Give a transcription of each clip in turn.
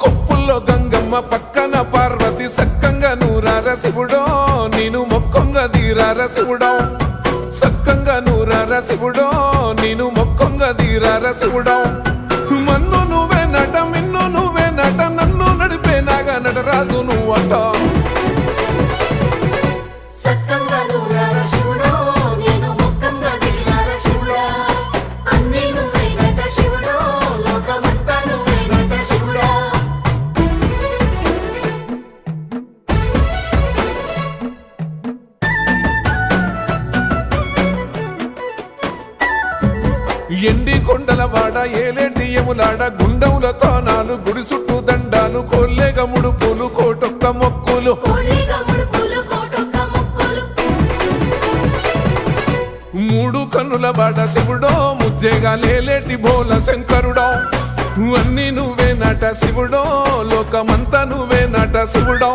కొప్పుల్లో గంగమ్మ పక్కన పార్వతి సక్కంగా నూరార శివుడో నేను మొక్కంగా తీరార శివుడో సక్కంగా నూరార శివుడో నేను మొక్కంగా తీరార శివుడో మన్ను నువ్వే నట మిన్ను నువ్వే నట నన్ను నడిపే నాగా నటరాజు నువ్వట ఎండి కొండలవాడ ఏలేటి యములాడ గుండములతో నాలు గుడి చుట్టూ దండాలు కొల్లేగ ముడుపులు కోటొక్క మొక్కులు మూడు కన్నుల బాడ శివుడో ముజ్జేగా లేలేటి బోల శంకరుడో అన్ని నువ్వే నట శివుడో లోకమంతా నువ్వే నట శివుడో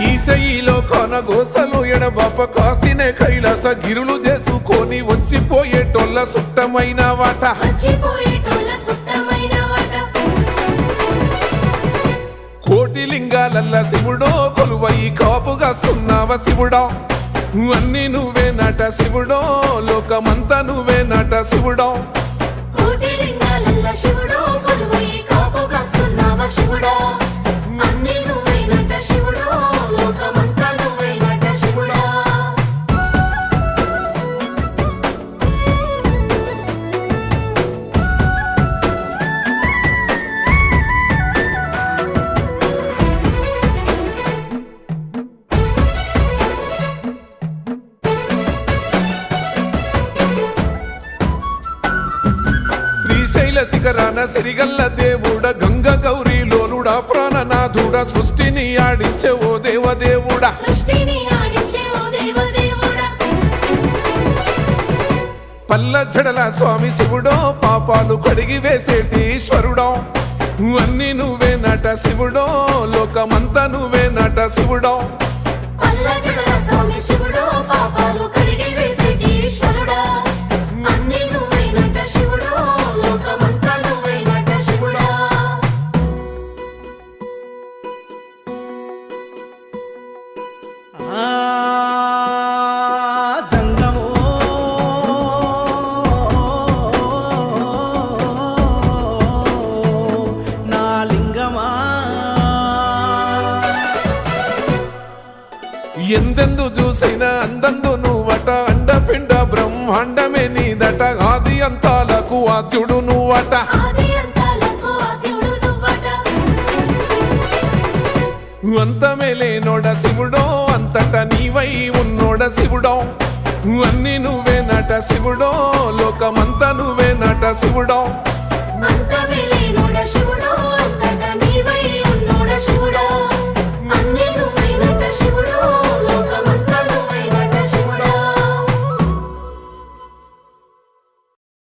ఈశయిలో కొనగోసలు ఎడబాప కాసినే కైలాస గిరులు చేసుకొని వచ్చిపోయేటోళ్ళ సుట్టమైన వాట కోటి లింగాలల్ల శివుడో కొలువై కాపుగాస్తున్నావ శివుడో అన్ని నువ్వే నట శివుడో లోకమంతా నువ్వే నట శివుడో శ్రీశైల శిఖరాన సిరిగల్ల దేవుడ గంగ గౌరీ లోలుడా ప్రాణనాథుడా సృష్టిని ఆడించే ఓ దేవదేవుడా పల్ల జడల స్వామి శివుడో పాపాలు కడిగి వేసేటి ఈశ్వరుడో అన్ని నువ్వే నట శివుడో లోకమంతా నువ్వే నట శివుడో ఎందెందు చూసైనా అందందు నువ్వట అండపిండ బ్రహ్మాండమే నీదట ఆది అంతాలకు ఆద్యుడు నువ్వట అంతమే లేనోడ శివుడో అంతట నీవై ఉన్నోడ శివుడో అన్ని నువ్వే నట శివుడో లోకమంతా నువ్వే నట శివుడో